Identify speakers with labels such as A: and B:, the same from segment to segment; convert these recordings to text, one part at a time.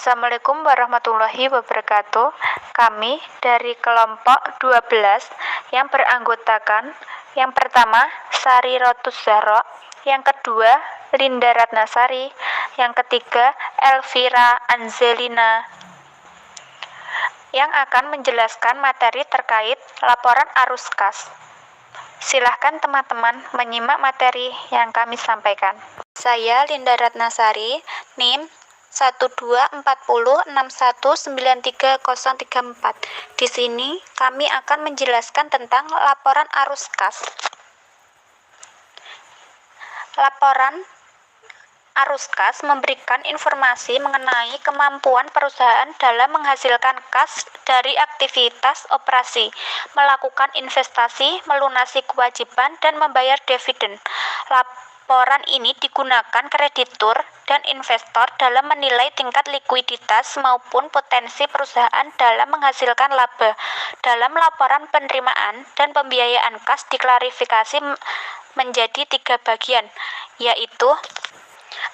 A: Assalamualaikum warahmatullahi wabarakatuh. Kami dari kelompok 12 yang beranggotakan yang pertama Sari Rotus Zahro, yang kedua Linda Ratnasari, yang ketiga Elvira Angelina, yang akan menjelaskan materi terkait laporan arus kas. Silahkan teman-teman menyimak materi yang kami sampaikan. Saya Linda Ratnasari, NIM 12406193034. Di sini kami akan menjelaskan tentang laporan arus kas. Laporan arus kas memberikan informasi mengenai kemampuan perusahaan dalam menghasilkan kas dari aktivitas operasi, melakukan investasi, melunasi kewajiban, dan membayar dividen. Laporan ini digunakan kreditur dan investor dalam menilai tingkat likuiditas maupun potensi perusahaan dalam menghasilkan laba. Dalam laporan penerimaan dan pembiayaan kas diklarifikasi menjadi 3 bagian, yaitu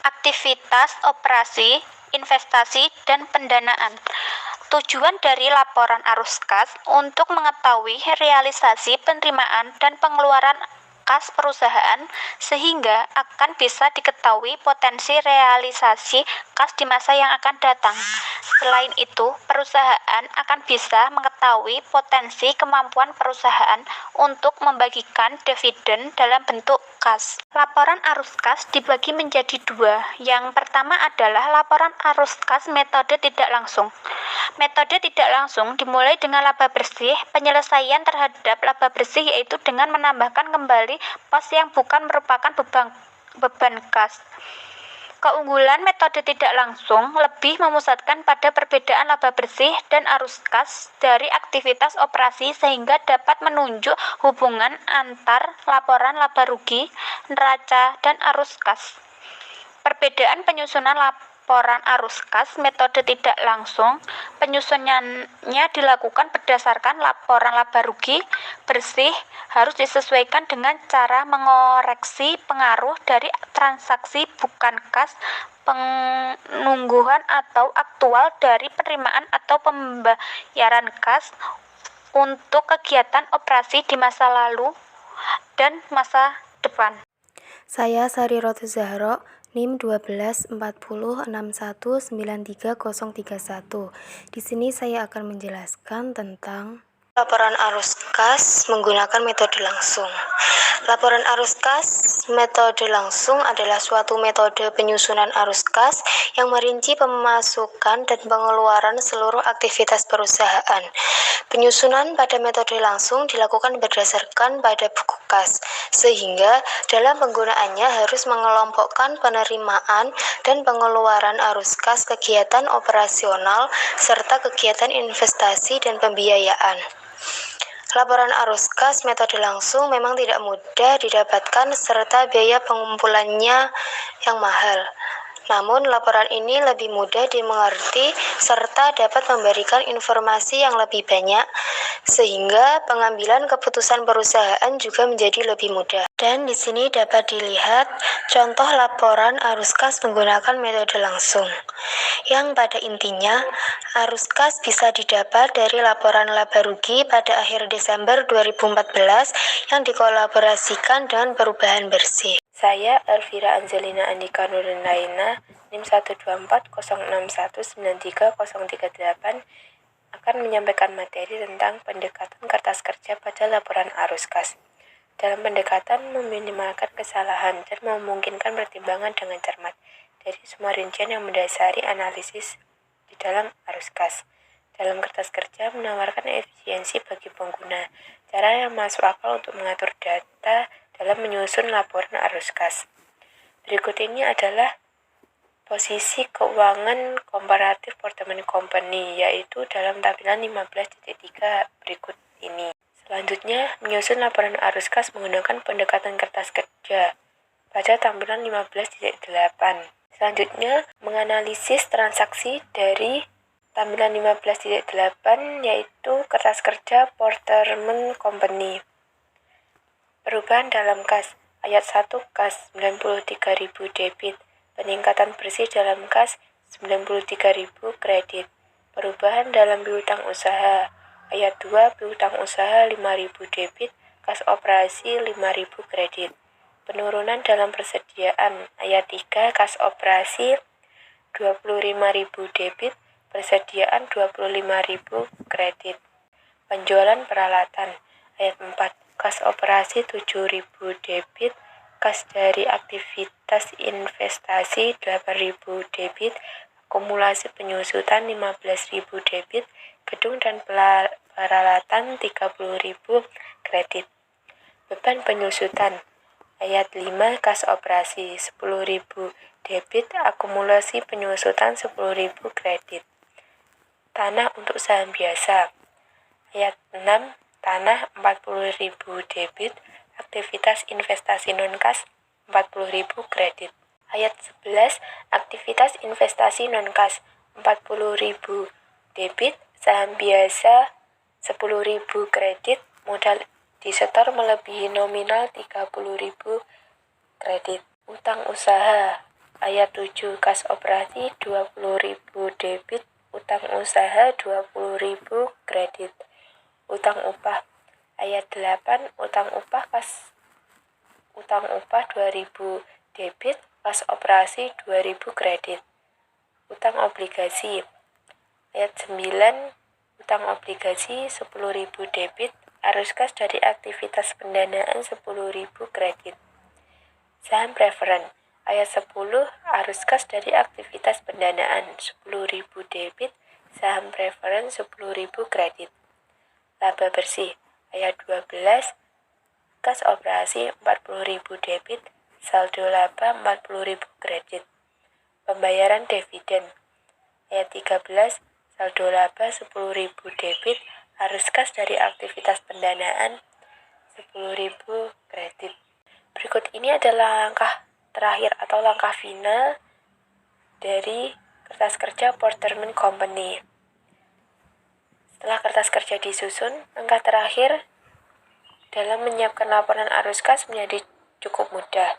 A: aktivitas operasi, investasi, dan pendanaan. Tujuan dari laporan arus kas untuk mengetahui realisasi penerimaan dan pengeluaran kas perusahaan sehingga akan bisa diketahui potensi realisasi kas di masa yang akan datang. Selain itu, perusahaan akan bisa mengetahui potensi kemampuan perusahaan untuk membagikan dividen dalam bentuk kas. Laporan arus kas dibagi menjadi 2. Yang pertama adalah laporan arus kas metode tidak langsung. Metode tidak langsung dimulai dengan laba bersih. Penyelesaian terhadap laba bersih yaitu dengan menambahkan kembali pos yang bukan merupakan beban kas. Keunggulan metode tidak langsung lebih memusatkan pada perbedaan laba bersih dan arus kas dari aktivitas operasi sehingga dapat menunjuk hubungan antar laporan laba rugi, neraca, dan arus kas. Perbedaan penyusunan laporan arus kas metode tidak langsung, penyusunannya dilakukan berdasarkan laporan laba rugi bersih harus disesuaikan dengan cara mengoreksi pengaruh dari transaksi bukan kas, penungguhan atau aktual dari penerimaan atau pembayaran kas untuk kegiatan operasi di masa lalu dan masa depan.
B: Saya Sari Rotus Zahro, NIM 12406193031. Di sini saya akan menjelaskan tentang laporan arus kas menggunakan metode langsung. Laporan arus kas metode langsung adalah suatu metode penyusunan arus kas yang merinci pemasukan dan pengeluaran seluruh aktivitas perusahaan. Penyusunan pada metode langsung dilakukan berdasarkan pada buku kas, sehingga dalam penggunaannya harus mengelompokkan penerimaan dan pengeluaran arus kas, kegiatan operasional, serta kegiatan investasi dan pembiayaan. Laporan arus kas metode langsung memang tidak mudah didapatkan serta biaya pengumpulannya yang mahal. Namun, laporan ini lebih mudah dimengerti serta dapat memberikan informasi yang lebih banyak, sehingga pengambilan keputusan perusahaan juga menjadi lebih mudah. Dan di sini dapat dilihat contoh laporan arus kas menggunakan metode langsung, yang pada intinya arus kas bisa didapat dari laporan laba rugi pada akhir Desember 2014 yang dikolaborasikan dengan perubahan bersih.
C: Saya Elvira Angelina Andika Nurinaina, NIM 12406193038 akan menyampaikan materi tentang pendekatan kertas kerja pada laporan arus kas. Dalam pendekatan meminimalkan kesalahan dan memungkinkan pertimbangan dengan cermat dari semua rincian yang mendasari analisis di dalam arus kas. Dalam kertas kerja menawarkan efisiensi bagi pengguna, cara yang masuk akal untuk mengatur data dalam menyusun laporan arus kas. Berikut ini adalah posisi keuangan komparatif portemen company, yaitu dalam tampilan 15.3 berikut ini. Selanjutnya, menyusun laporan arus kas menggunakan pendekatan kertas kerja pada tampilan 15.8. Selanjutnya, menganalisis transaksi dari tampilan 15.8, yaitu kertas kerja portemen company. Perubahan dalam kas, ayat 1 kas 93.000 debit, peningkatan bersih dalam kas 93.000 kredit. Perubahan dalam piutang usaha. Ayat 2, piutang usaha 5.000 debit, kas operasi 5.000 kredit. Penurunan dalam persediaan. Ayat 3, kas operasi 25.000 debit, persediaan 25.000 kredit. Penjualan peralatan. Ayat 4, kas operasi 7.000 debit, kas dari aktivitas investasi 8.000 debit, akumulasi penyusutan 15.000 debit, gedung dan peralatan 30.000 kredit. Beban penyusutan. Ayat 5, kas operasi 10.000 debit, akumulasi penyusutan 10.000 kredit. Tanah untuk saham biasa. Ayat 6, tanah 40.000 debit, aktivitas investasi non-kas 40.000 kredit. Ayat 11, aktivitas investasi non-kas 40.000 debit, saham biasa 10.000 kredit, modal disetor melebihi nominal 30.000 kredit. Utang usaha. Ayat 7, kas operasi 20.000 debit, utang usaha 20.000 kredit. Utang upah. Ayat 8, utang upah 2.000 debit, kas operasi 2.000 kredit. Utang obligasi. Ayat 9, utang obligasi 10.000 debit, arus kas dari aktivitas pendanaan 10.000 kredit. Saham preferen. Ayat 10, arus kas dari aktivitas pendanaan 10.000 debit, saham preferen 10.000 kredit. Laba bersih. Ayat 12, kas operasi 40.000 debit, saldo laba 40.000 kredit. Pembayaran dividen. Ayat 13, saldo laba 10.000 debit, arus kas dari aktivitas pendanaan 10.000 kredit. Berikut ini adalah langkah terakhir atau langkah final dari kertas kerja Porterman Company. Setelah kertas kerja disusun, langkah terakhir dalam menyiapkan laporan arus kas menjadi cukup mudah.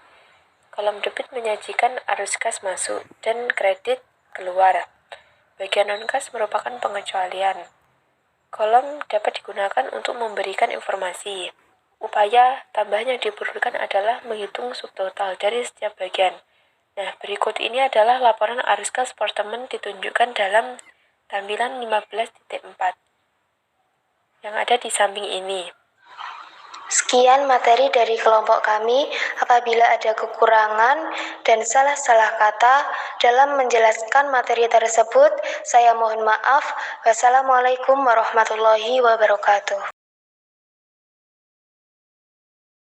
C: Kolom debit menyajikan arus kas masuk dan kredit keluar. Bagian non-kas merupakan pengecualian. Kolom dapat digunakan untuk memberikan informasi. Upaya tambahan yang diperlukan adalah menghitung subtotal dari setiap bagian. Nah, berikut ini adalah laporan arus kas Porterman ditunjukkan dalam tampilan 15.4 yang ada di samping ini.
B: Sekian materi dari kelompok kami. Apabila ada kekurangan dan salah-salah kata dalam menjelaskan materi tersebut, saya mohon maaf. Wassalamualaikum warahmatullahi wabarakatuh.